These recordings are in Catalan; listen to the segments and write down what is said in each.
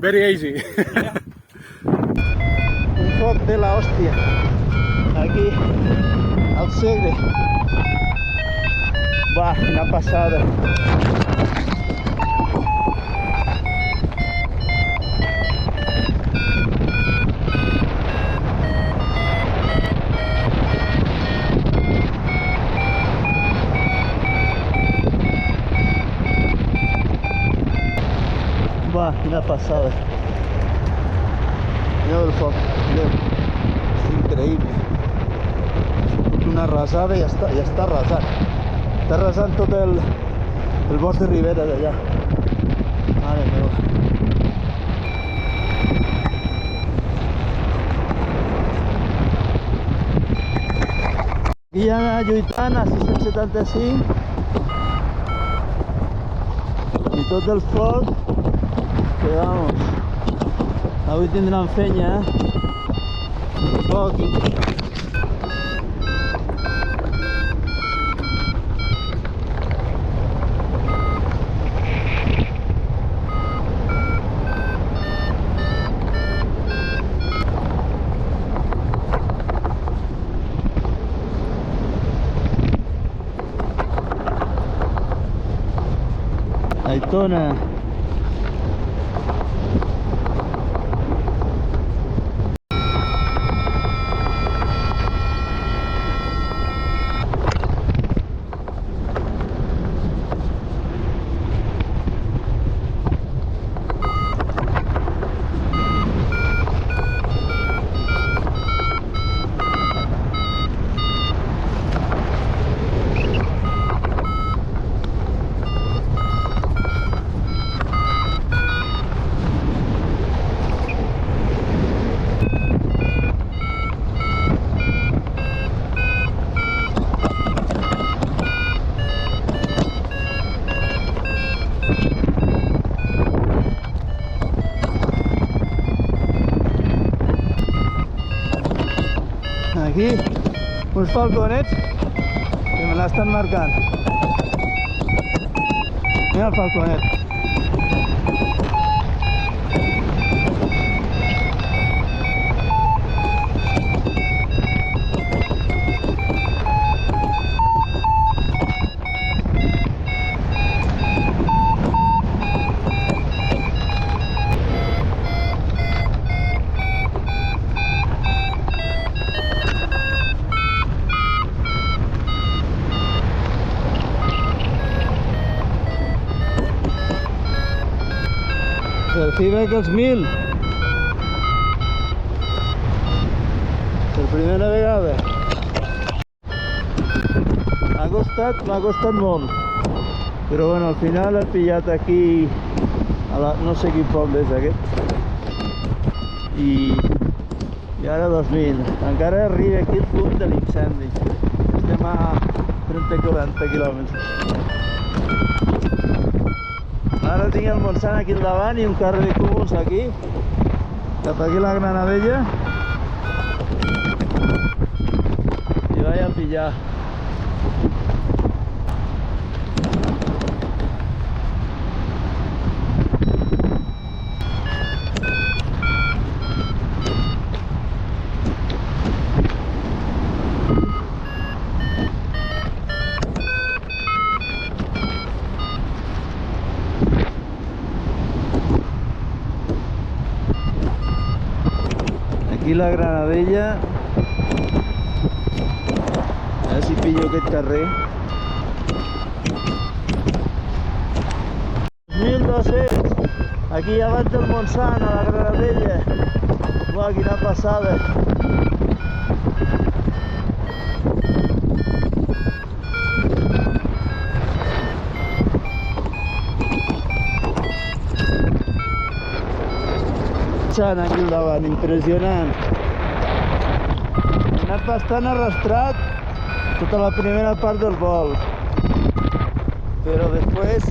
Very easy. Un foc de la hòstia. Aquí, al Segre. Va, quina passada. Va, quina passada. Mireu el foc, mireu. És increïble. Una arrasada i ja està arrasant. Està arrasant tot el bosc de ribera d'allà. Mare meva. Aquí hi ha lluitant a 675 i tot el foc que vamos, avui tindran fenya, foc. Aitona. Aquí, uns falconets que me l'estan marcant. Mira el falconet. El Cibex els 1000 per primera vegada. M'ha costat molt, però bueno, al final he pillat aquí a la, no sé quin poble és aquest, i ara 2000. Encara arriba aquí el fum de l'incendi. Estem a 30-40 quilòmetres. Ara tinc el Montsant aquí al davant i un carrer de cúmuls aquí, cap aquí la Granadella, i vaig a pillar. Aquí la Granadella, a veure si pillo aquest carrer. 1200, aquí abans del Montsant, a la Granadella. Uau, quina passada. Aquí al davant, impressionant. He anat bastant arrastrat tota la primera part del vol, però després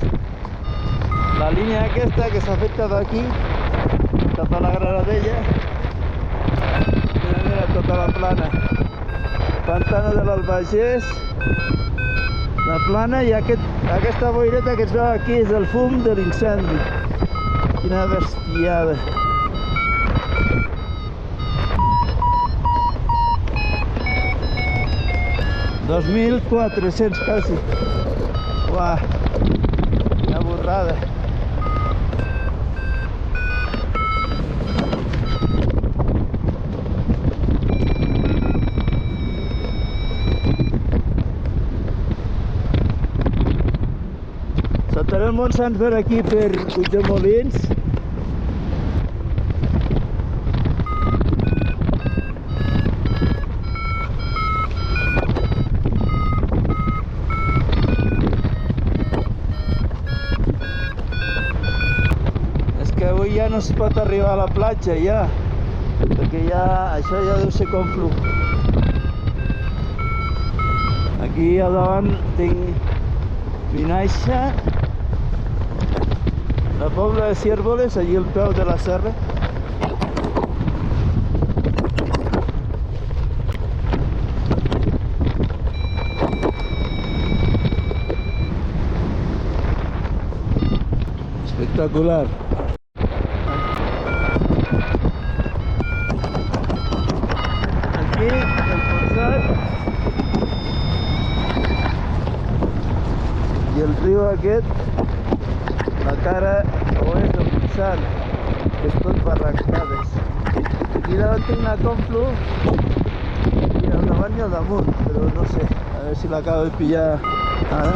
la línia aquesta que s'ha fet cap aquí, cap a la Granadella, mira tota la plana, pantano de l'Albagés, la plana, i aquesta boireta que es veu aquí és el fum de l'incendi. Quina bestiada. $2.400 casi. Uah, quina borrada. Saltaré el Montsant per aquí, per Puigdemolins. És que avui ja no es pot arribar a la platja, ja. Perquè ja, això ja deu ser Conflux. Aquí al davant tinc Vinaixa, la Pobla de Ciérvoles, allí al peu de la serra. Espectacular. Aquí el Montsant i el riu aquest, la cara oest del Montsant, que és tot barrancades. Aquí davant tinc una Conflux i al davant i al damunt, però no sé, a veure si l'acabo de pillar ara.